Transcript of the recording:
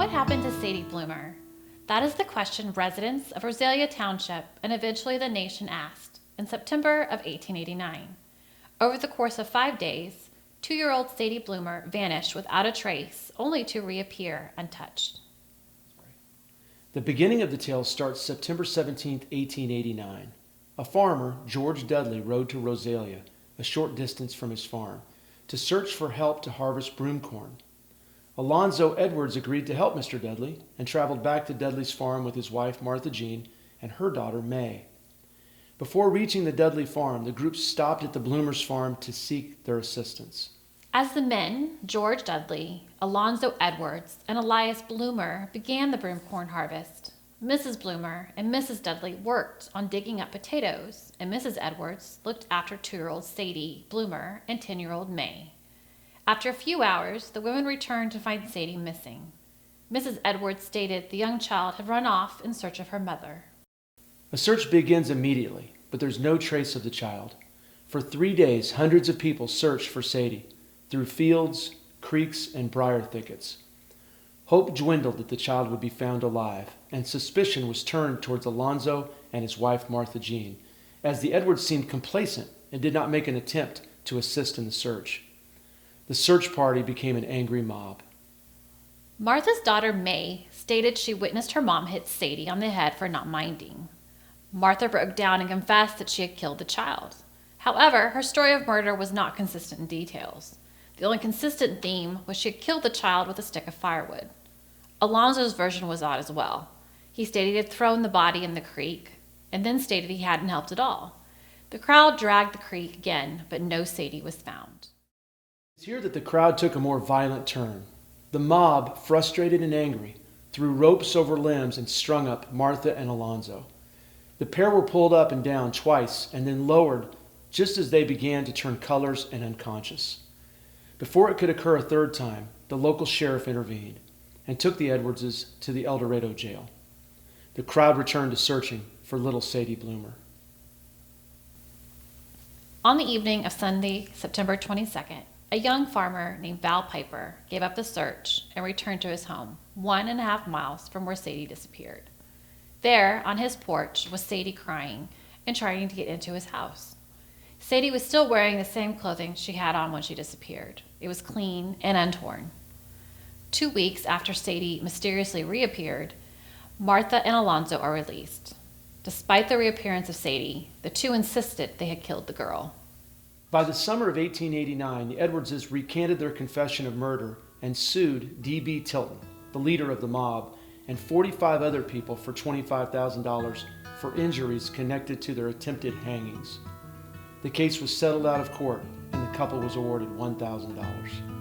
what happened to Sadie Bloomer? That is the question residents of Rosalia Township and eventually the nation asked in September of 1889. Over the course of 5 days, 2-year-old Sadie Bloomer vanished without a trace, only to reappear untouched. The beginning of the tale starts September 17, 1889. A farmer, George Dudley, rode to Rosalia, a short distance from his farm, to search for help to harvest broomcorn. Alonzo Edwards agreed to help Mr. Dudley and traveled back to Dudley's farm with his wife Martha Jean and her daughter May. Before reaching the Dudley farm, the group stopped at the Bloomers' farm to seek their assistance. As the men, George Dudley, Alonzo Edwards, and Elias Bloomer, began the broomcorn harvest, Mrs. Bloomer and Mrs. Dudley worked on digging up potatoes, and Mrs. Edwards looked after 2-year-old Sadie Bloomer and 10-year-old May. After a few hours, the women returned to find Sadie missing. Mrs. Edwards stated the young child had run off in search of her mother. A search begins immediately, but there's no trace of the child. For 3 days, hundreds of people searched for Sadie through fields, creeks, and briar thickets. Hope dwindled that the child would be found alive, and suspicion was turned towards Alonzo and his wife Martha Jean, as the Edwards seemed complacent and did not make an attempt to assist in the search. The search party became an angry mob. Martha's daughter May stated she witnessed her mom hit Sadie on the head for not minding. Martha broke down and confessed that she had killed the child. However, her story of murder was not consistent in details. The only consistent theme was she had killed the child with a stick of firewood. Alonzo's version was odd as well. He stated he had thrown the body in the creek, and then stated he hadn't helped at all. The crowd dragged the creek again, but no Sadie was found. It's here that the crowd took a more violent turn. The mob, frustrated and angry, threw ropes over limbs and strung up Martha and Alonzo. The pair were pulled up and down twice and then lowered just as they began to turn colors and unconscious. Before it could occur a third time, the local sheriff intervened and took the Edwardses to the El Dorado jail. The crowd returned to searching for little Sadie Bloomer. On the evening of Sunday, September 22nd, a young farmer named Val Piper gave up the search and returned to his home, 1.5 miles from where Sadie disappeared. There, on his porch, was Sadie crying and trying to get into his house. Sadie was still wearing the same clothing she had on when she disappeared. It was clean and untorn. 2 weeks after Sadie mysteriously reappeared, Martha and Alonzo are released. Despite the reappearance of Sadie, the two insisted they had killed the girl. By the summer of 1889, the Edwardses recanted their confession of murder and sued D.B. Tilton, the leader of the mob, and 45 other people for $25,000 for injuries connected to their attempted hangings. The case was settled out of court, and the couple was awarded $1,000.